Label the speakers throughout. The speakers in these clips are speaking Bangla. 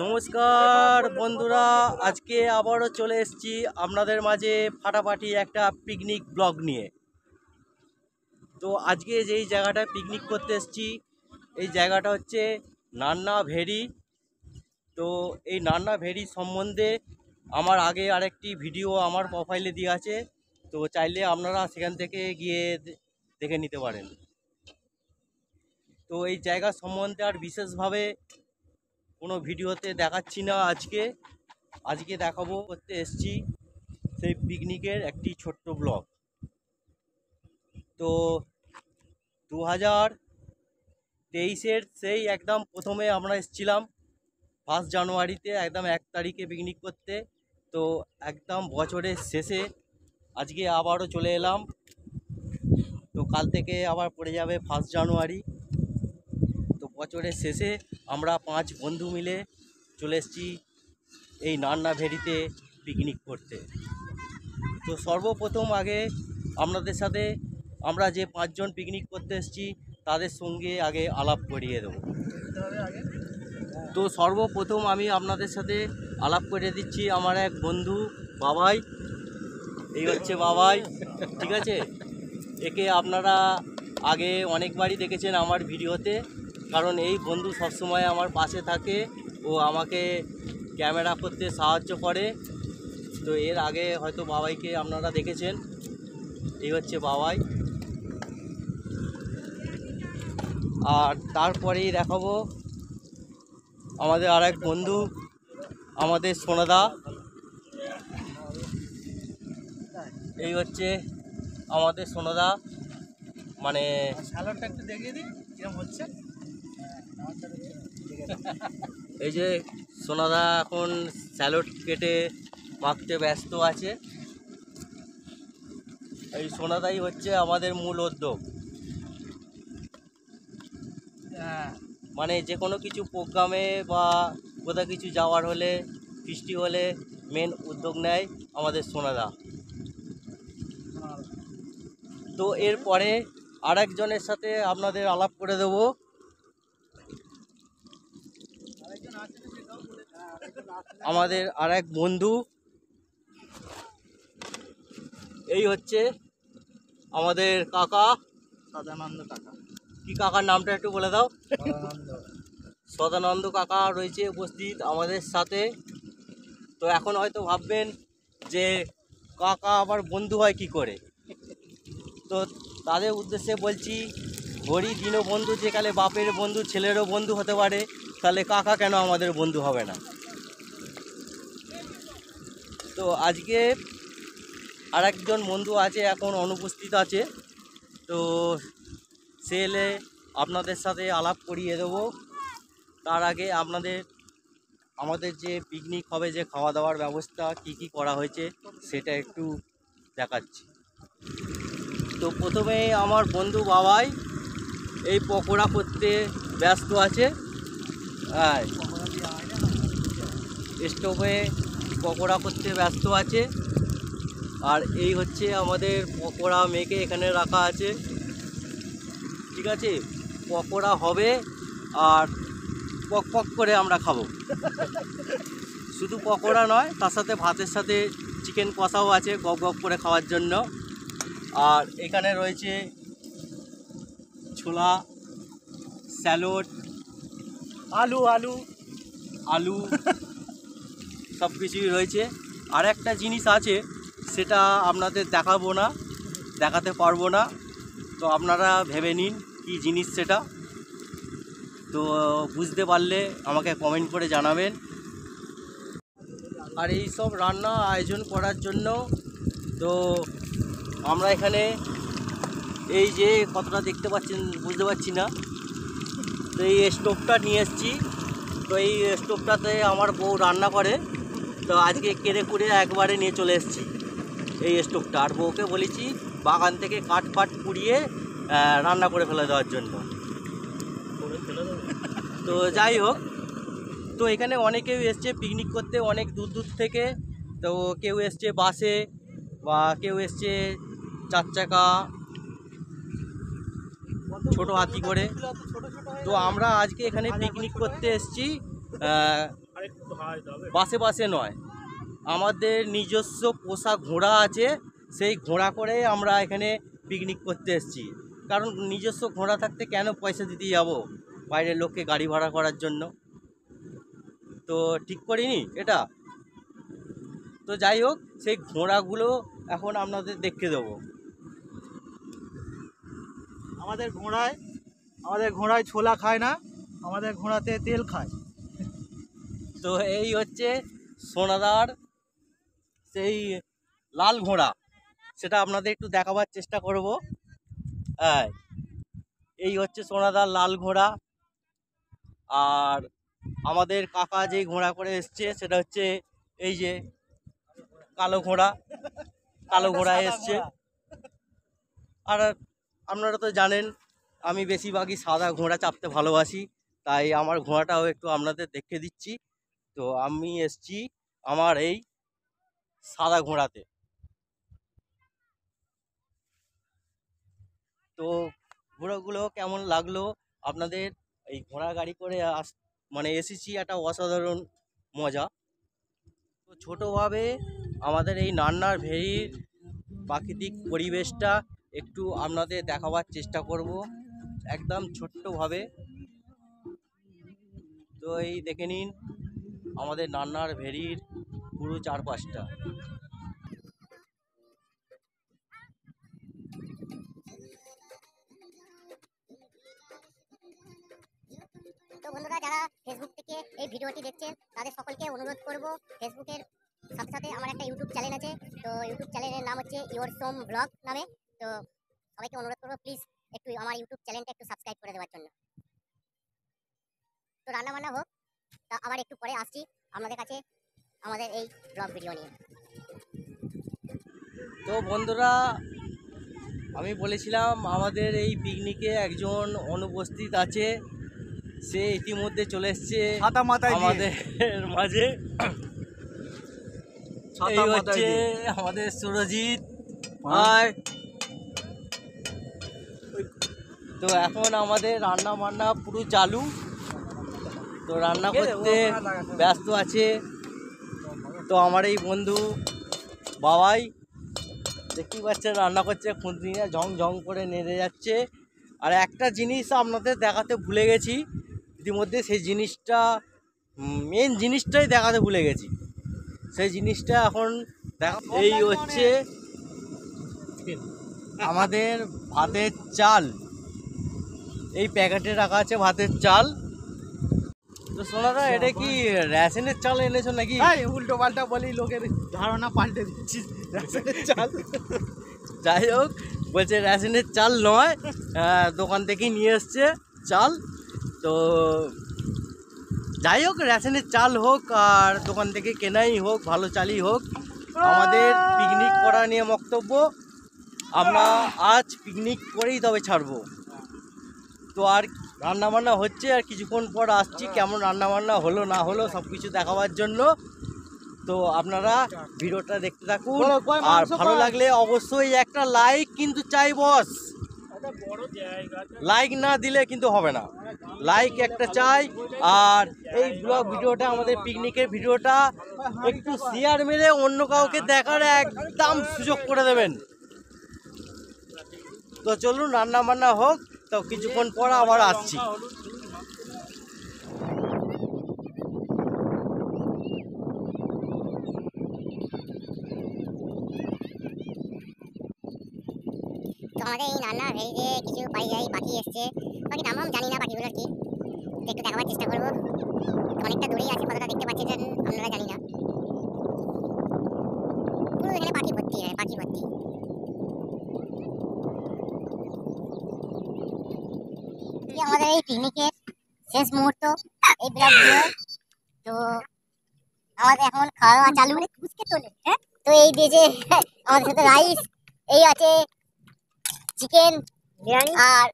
Speaker 1: নমস্কার বন্ধুরা, আজকে আবারও চলে এসেছি আপনাদের মাঝে ফাটাফাটি একটা পিকনিক ব্লগ নিয়ে। তো আজকে যেই জায়গাটায় পিকনিক করতে এসেছি এই জায়গাটা হচ্ছে নান্না ভেরি। তো এই নান্না ভেরি সম্বন্ধে আমার আগে আরেকটি ভিডিও আমার প্রোফাইলে দিয়ে আছে, তো চাইলে আপনারা সেখান থেকে গিয়ে দেখে নিতে পারেন। তো এই জায়গা সম্বন্ধে আর বিশেষভাবে কোনো ভিডিওতে দেখাচ্ছি না। আজকে দেখাবো করতে এসেছি সেই পিকনিকের একটি ছোট্ট ব্লগ। তো 2023-এর সেই একদম প্রথমে আমরা এসেছিলাম 1 জানুয়ারিতে, একদম 1 তারিখে পিকনিক করতে। তো একদম বছরের শেষে আজকে আবারও চলে এলাম। তো কাল থেকে আবার পড়ে যাবে 1 জানুয়ারি। তো বছরের শেষে আমরা 5 বন্ধু মিলে চলে এসেছি এই নান্না ভেরিতে পিকনিক করতে। তো সর্বপ্রথম আগে আপনাদের সাথে আমরা যে 5 জন পিকনিক করতে এসেছি তাদের সঙ্গে আগে আলাপ করিয়ে দেবো। তো সর্বপ্রথম আমি আপনাদের সাথে আলাপ করিয়ে দিচ্ছি আমার এক বন্ধু বাবাই। এই হচ্ছে বাবাই, ঠিক আছে। একে আপনারা আগে অনেকবারই দেখেছেন আমার ভিডিওতে, কারণ এই বন্ধু সবসময় আমার পাশে থাকে, ও আমাকে ক্যামেরা করতে সাহায্য করে। তো এর আগে হয়তো বাবাইকে আপনারা দেখেছেন। এই হচ্ছে বাবাই। আর তারপরেই দেখাবো আমাদের আর এক বন্ধু, আমাদের সোনাদা। এই হচ্ছে আমাদের সোনাদা, মানে
Speaker 2: স্যালাডটা একটু দেখিয়ে দিই কিরকম হচ্ছে।
Speaker 1: এই যে সোনাদা এখন স্যালাড কেটে মাখতে ব্যস্ত আছে। এই সোনাদাই হচ্ছে আমাদের মূল উদ্যোগ, মানে যে কোনো কিছু প্রোগ্রামে বা কোথাও কিছু যাওয়ার হলে, বৃষ্টি হলে মেন উদ্যোগ নেয় আমাদের সোনাদা। তো এরপরে আরেকজনের সাথে আপনাদের আলাপ করে দেবো। আমাদের আর এক বন্ধু, এই হচ্ছে আমাদের কাকা
Speaker 2: সদানন্দ কাকা।
Speaker 1: কি কাকার নামটা একটু বলে দাও। সদানন্দ কাকা রয়েছে উপস্থিত আমাদের সাথে। তো এখন হয়তো ভাববেন যে কাকা আবার বন্ধু হয় কি করে। তো তাদের উদ্দেশ্যে বলছি, ঘড়ি দিনও বন্ধু, যেকালে বাপের বন্ধু ছেলেরও বন্ধু হতে পারে, তাহলে কাকা কেন আমাদের বন্ধু হবে না। তো আজকে আর একজন বন্ধু আছে, এখন অনুপস্থিত আছে। তো সে এলে আপনাদের সাথে আলাপ করিয়ে দেবো। তার আগে আমাদের যে পিকনিক হবে, যে খাওয়া দাওয়ার ব্যবস্থা কি কি করা হয়েছে সেটা একটু দেখাচ্ছি। তো প্রথমে আমার বন্ধু বাবাই এই পকোড়া করতে ব্যস্ত আছে। স্টোভে পকোড়া করতে ব্যস্ত আছে। আর এই হচ্ছে আমাদের পকোড়া মেখে এখানে রাখা আছে, ঠিক আছে। পকোড়া হবে আর পক পক করে আমরা খাবো। শুধু পকোড়া নয়, তার সাথে ভাতের সাথে চিকেন কষাও আছে গপ গপ করে খাওয়ার জন্য। আর এখানে রয়েছে ছোলা, স্যালাড, আলু সব কিছুই রয়েছে। আর একটা জিনিস আছে, সেটা আপনাদের দেখাতে পারবো না। তো আপনারা ভেবে নিন কি জিনিস সেটা। তো বুঝতে পারলে আমাকে কমেন্ট করে জানাবেন। আর এই সব রান্না আয়োজন করার জন্য তো আমরা এখানে এই যে কতটা দেখতে পাচ্ছেন বুঝতে পারছি না, তো এই স্টোভটা নিয়ে এসেছি। তো এই স্টোভটাতে আমার বউ রান্না করে। তো আজকে কেড়ে কুড়ে একবারে নিয়ে চলে এসেছি এই স্টোভটা। আর বউকে বলেছি বাগান থেকে কাঠ ফাট পুড়িয়ে রান্না করে ফেলে দেওয়ার জন্য। তো যাই হোক, তো এখানে অনেকেই এসছে পিকনিক করতে অনেক দূর দূর থেকে। তো কেউ এসছে বাসে, বা কেউ এসছে 4 চাকা, ছোট হাতি করে। তো আমরা আজকে এখানে পিকনিক করতে এসেছি বাসে বাসে নয়, আমাদের নিজস্ব পোষা ঘোড়া আছে, সেই ঘোড়া করে আমরা এখানে পিকনিক করতে এসেছি। কারণ নিজস্ব ঘোড়া থাকতে কেন পয়সা দিতে যাব বাইরের লোককে গাড়ি ভাড়া করার জন্য, তো ঠিক করিনি এটা। তো যাই হোক, সেই ঘোড়াগুলো এখন আপনাদের দেখতে দেবো।
Speaker 2: আমাদের ঘোড়ায় ছোলা খায় না, আমাদের ঘোড়াতে তেল খায়।
Speaker 1: তো এই হচ্ছে সোনাদার সেই লাল ঘোড়া, সেটা আপনাদের একটু দেখাবার চেষ্টা করব। হ্যাঁ, এই হচ্ছে সোনাদার লাল ঘোড়া। আর আমাদের কাকা যেই ঘোড়া করে এসছে সেটা হচ্ছে এই যে কালো ঘোড়া এসছে। আর আপনারা তো জানেন আমি বেশিরভাগই সাদা ঘোড়া চাপতে ভালোবাসি, তাই আমার ঘোড়াটাও একটু আপনাদের দেখে দিচ্ছি। তো আমি এসছি আমার এই সাদা ঘোড়াতে। তো ঘোড়াগুলো কেমন লাগলো আপনাদের, এই ঘোড়া গাড়ি করে মানে এসেছি, একটা অসাধারণ মজা। তো ছোটোভাবে আমাদের এই নান্নার ভেড়ির প্রাকৃতিক পরিবেশটা একটু আপনাদের দেখাবার চেষ্টা করব, একদম ছোট্টভাবে। তো এই দেখে নিন আমাদের নান্নার ভেড়ির পুরো চারপাশটা।
Speaker 3: তো বন্ধুরা, যারা ফেসবুক থেকে এই ভিডিওটি দেখছেন তাদের সকলকে অনুরোধ করব, ফেসবুকের সাথে সাথে আমার একটা ইউটিউব চ্যানেল আছে। তো ইউটিউব চ্যানেলের নাম হচ্ছে ইওর সোম ব্লগ নামে। তো সবাইকে অনুরোধ করবো প্লিজ একটু আমার ইউটিউব চ্যানেলটা একটু সাবস্ক্রাইব করে দেওয়ার জন্য। তো রান্না বান্না হোক, তা আবার একটু পরে আসছি আপনাদের কাছে আমাদের এই ব্লগ ভিডিও নিয়ে।
Speaker 1: তো বন্ধুরা, আমি বলেছিলাম আমাদের এই পিকনিকে একজন অনুপস্থিত আছে, সে ইতিমধ্যে চলে এসছে আমাদের মাঝে। এই হচ্ছে আমাদের সুরজিৎ। তো এখন আমাদের রান্না বান্না পুরো চালু, তো রান্না করতে ব্যস্ত আছে। তো আমার এই বন্ধু বাবাই দেখতেই পাচ্ছেন রান্না করছে, খুন্তি নিয়ে ঝং ঝং করে নেড়ে যাচ্ছে। আর একটা জিনিস আপনাদের দেখাতে ভুলে গেছি ইতিমধ্যে, সেই জিনিসটা মেন জিনিসটাই দেখাতে ভুলে গেছি, সেই জিনিসটা এখন দেখা। এই হচ্ছে আমাদের ভাতের চাল, এই প্যাকেটে রাখা আছে ভাতের চাল। তো সোনাদা, এটা কি রেশনের চাল এনেছো নাকি?
Speaker 2: উল্টো পাল্টা বলি, লোকের ধারণা পাল্টে দিচ্ছি রেশনের চাল।
Speaker 1: যাই হোক, বলছে রেশনের চাল নয়, দোকান থেকেই নিয়ে এসছে চাল। তো যাই হোক, রেশনের চাল হোক আর দোকান থেকে কেনাই হোক, ভালো চালই হোক, আমাদের পিকনিক করা নিয়ে বক্তব্য। আমরা আজ পিকনিক করেই তবে ছাড়বো। তো আর রান্নাবান্না হচ্ছে, আর কিছুক্ষণ পর আসছি কেমন রান্নাবান্না হলো না হলো সব কিছু দেখাবার জন্য। তো আপনারা ভিডিওটা দেখতে থাকুন, আর ভালো লাগলে অবশ্যই একটা লাইক কিন্তু চাই বস, লাইক না দিলে কিন্তু হবে না, লাইক একটা চাই। আর এই ব্লগ ভিডিওটা, আমাদের পিকনিকের ভিডিওটা একটু শেয়ার মেরে অন্য কাউকে দেখার একদম সুযোগ করে দেবেন। তো চলুন রান্না বান্না হোক, তো কিছুক্ষণ পর আবার আসছি।
Speaker 3: তো আমাদের এই রান্না ভেড়িতে কিছু পাখি এসছে, বাকি নাম জানি না পাখিগুলোর কি, একটু দেখাবার চেষ্টা করবো। অনেকটা দূরেই আছে, কতটা দেখতে পাচ্ছেন আপনারা জানি না। পুরো এখানে পাখি ভর্তি, পাখি ভর্তি। আমাদের এই পিকনিকের শেষ মুহূর্ত, এই ব্লগ ভিডিও। তো আমাদের এখন খাওয়া দাওয়া চালু। তো এই দিয়ে যে আমাদের সাথে রাইস, এই আছে চিকেন আর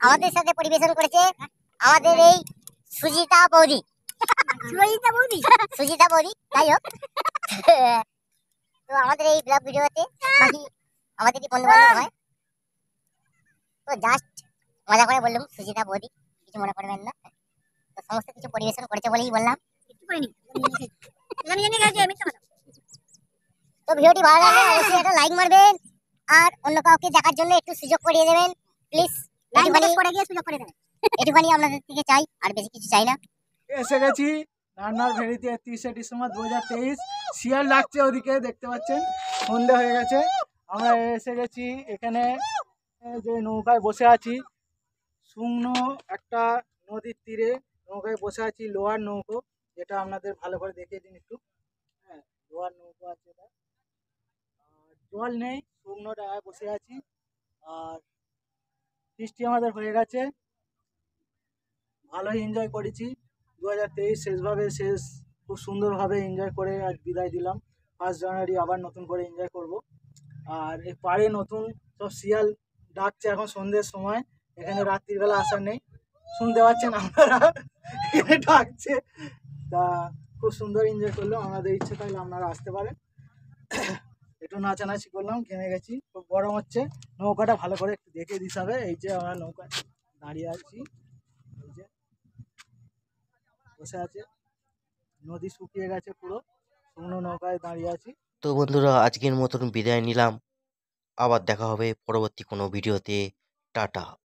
Speaker 3: আমাদের সাথে পরিবেশন করেছে আমাদের এই সুজিতা বৌদি। যাই হোক, তো আমাদের এই ব্লগ ভিডিওতে আমাদের কি বন্ধু বান্ধব হয়, তো জাস্ট মজা করে বললাম সুজিতা বৌদি, কিছু মনে করবেন না। তো সমস্ত কিছু পরিবেশন করেছে বলেই বললাম। তো ভিডিওটি ভালো লাগলে অবশ্যই একটা লাইক মারবেন আর অন্য কাউকে দেখার জন্য একটু সুযোগ করিয়ে দেবেন প্লিজ। এটুখানি আপনাদের থেকে চাই, আর বেশি কিছু চাই না।
Speaker 2: এসে গেছি রান্নার ভেড়িতে 31শে ডিসেম্বর 2023। শিয়াল লাগছে ওদিকে দেখতে পাচ্ছেন, সন্ধে হয়ে গেছে। আমরা এসে গেছি এখানে, যে নৌকায় বসে আছি, শুকনো একটা নদীর তীরে নৌকায় বসে আছি, লোহার নৌকো, যেটা আপনাদের ভালো করে দেখিয়ে দিন একটু। হ্যাঁ, লোহার নৌকো আছে এটা। আর জল নেই, শুকনো জায়গায় বসে আছি। আর বৃষ্টি আমাদের হয়ে গেছে, ভালোই এনজয় করেছি। 2023 শেষ খুব সুন্দরভাবে এনজয় করে আজ বিদায় দিলাম। 1 জানুয়ারি আবার নতুন করে এনজয় করব। আর এই পাড়ে নতুন সব শিয়াল ডাকছে এখন সন্ধ্যের সময়, এখানে রাত্রিবেলা আসার নেই, শুনতে পাচ্ছেন আপনারা এখানে ডাকছে। তা খুব সুন্দর এনজয় করলাম, আমাদের ইচ্ছে থাকলে আপনারা আসতে পারেন। একটু নাচানাচি করলাম, ঘেমে গেছি, খুব গরম হচ্ছে। নৌকাটা ভালো করে একটু দেখে দিতে হবে। এই যে আমরা নৌকায় দাঁড়িয়ে আছি, এই যে বসে আছে, নদী শুকিয়ে গেছে পুরো, শুকনো নৌকায় দাঁড়িয়ে আছি।
Speaker 1: তো বন্ধুরা, আজকের মতন বিদায় নিলাম। আবার দেখা হবে পরবর্তী কোনো ভিডিওতে। টাটা।